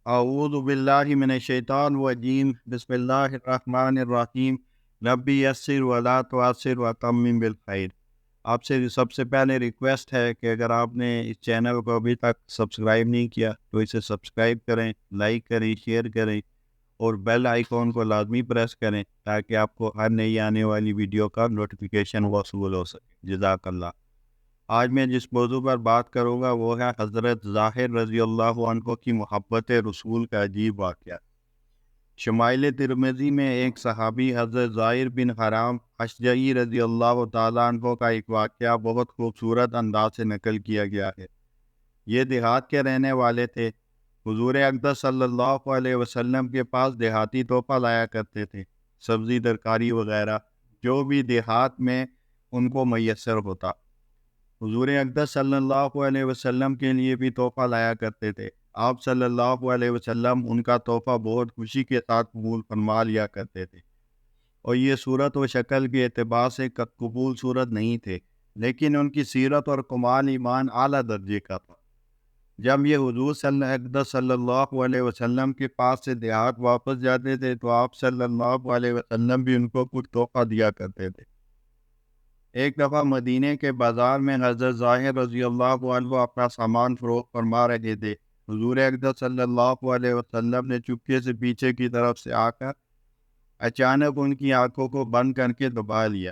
اعوذ باللہ من الشیطان الرجیم بسم اللہ الرحمن الرحیم ربی یسر ولا تعسر وتمم بالخیر۔ آپ سے سب سے پہلے ریکویسٹ ہے کہ اگر آپ نے اس چینل کو ابھی تک سبسکرائب نہیں کیا تو اسے سبسکرائب کریں، لائک کریں، شیئر کریں اور بیل آئیکن کو لازمی پریس کریں تاکہ آپ کو ہر نئی آنے والی ویڈیو کا نوٹیفیکیشن وصول ہو سکے۔ جزاک اللہ۔ آج میں جس موضوع پر بات کروں گا وہ ہے حضرت ظاہر رضی اللہ عنہ کی محبت رسول کا عجیب واقعہ۔ شمائل ترمذی میں ایک صحابی حضرت ظاہر بن حرام اشجعی رضی اللہ تعالیٰ عنہ کا ایک واقعہ بہت خوبصورت انداز سے نقل کیا گیا ہے۔ یہ دیہات کے رہنے والے تھے۔ حضور اقدس صلی اللہ علیہ وسلم کے پاس دیہاتی تحفہ لایا کرتے تھے، سبزی ترکاری وغیرہ، جو بھی دیہات میں ان کو میسر ہوتا۔ حضور اقدس صلی اللہ علیہ وسلم کے لیے بھی تحفہ لایا کرتے تھے۔ آپ صلی اللہ علیہ وسلم ان کا تحفہ بہت خوشی کے ساتھ قبول فرما لیا کرتے تھے، اور یہ صورت و شکل کے اعتبار سے قبول صورت نہیں تھے، لیکن ان کی سیرت اور کمال ایمان اعلیٰ درجے کا تھا۔ جب یہ حضور اقدس صلی اللہ علیہ وسلم کے پاس سے دیہات واپس جاتے تھے تو آپ صلی اللہ علیہ وسلم بھی ان کو کچھ تحفہ دیا کرتے تھے۔ ایک دفعہ مدینے کے بازار میں حضرت ظاہر رضی اللہ عنہ اپنا سامان فروخت فرما رہے تھے۔ حضور اقدس صلی اللہ علیہ وسلم نے چپکے سے پیچھے کی طرف سے آ کر اچانک ان کی آنکھوں کو بند کر کے دبا لیا۔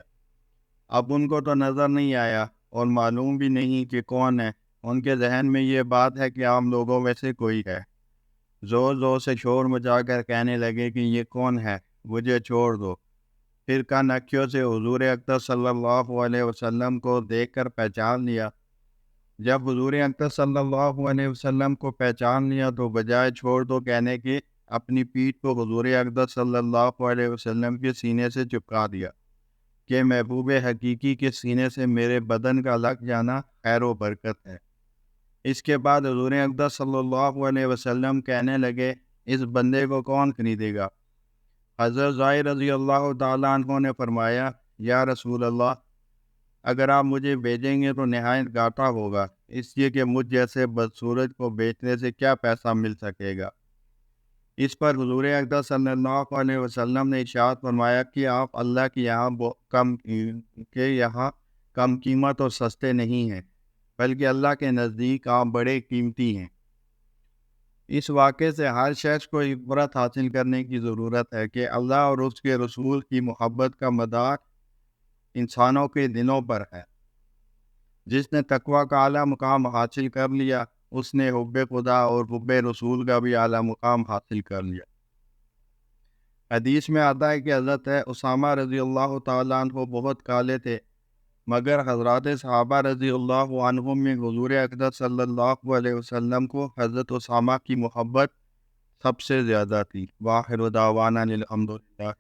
اب ان کو تو نظر نہیں آیا اور معلوم بھی نہیں کہ کون ہے۔ ان کے ذہن میں یہ بات ہے کہ عام لوگوں میں سے کوئی ہے۔ زور زور سے شور مچا کر کہنے لگے کہ یہ کون ہے، مجھے چھوڑ دو۔ پھر کن اکھیوں سے حضور اقدس صلی اللہ علیہ وسلم کو دیکھ کر پہچان لیا۔ جب حضور اقدس صلی اللہ علیہ وسلم کو پہچان لیا تو بجائے چھوڑ دو کہنے کے اپنی پیٹھ کو حضور اقدس صلی اللہ علیہ وسلم کے سینے سے چپکا دیا کہ محبوب حقیقی کے سینے سے میرے بدن کا لگ جانا خیر و برکت ہے۔ اس کے بعد حضور اقدس صلی اللہ علیہ وسلم کہنے لگے، اس بندے کو کون خریدے گا؟ حضرت ظاہر رضی اللہ تعالیٰ عنہ نے فرمایا، یا رسول اللہ، اگر آپ مجھے بیچیں گے تو نہایت گھاٹا ہوگا، اس لیے کہ مجھ جیسے بدصورت کو بیچنے سے کیا پیسہ مل سکے گا۔ اس پر حضور اقدس صلی اللہ علیہ وسلم نے ارشاد فرمایا کہ آپ اللہ کے یہاں کم قیمت اور سستے نہیں ہیں، بلکہ اللہ کے نزدیک آپ بڑے قیمتی ہیں۔ اس واقعے سے ہر شخص کو عبرت حاصل کرنے کی ضرورت ہے کہ اللہ اور اس کے رسول کی محبت کا مدار انسانوں کے دلوں پر ہے۔ جس نے تقوی کا اعلیٰ مقام حاصل کر لیا، اس نے حب خدا اور حب رسول کا بھی اعلیٰ مقام حاصل کر لیا۔ حدیث میں آتا ہے کہ حضرت اسامہ رضی اللہ تعالیٰ عنہ بہت کالے تھے، مگر حضرات صحابہ رضی اللہ عنہم میں حضور اقدس صلی اللہ علیہ وسلم کو حضرت اسامہ کی محبت سب سے زیادہ تھی۔ وآخر دعوانا الحمد للہ۔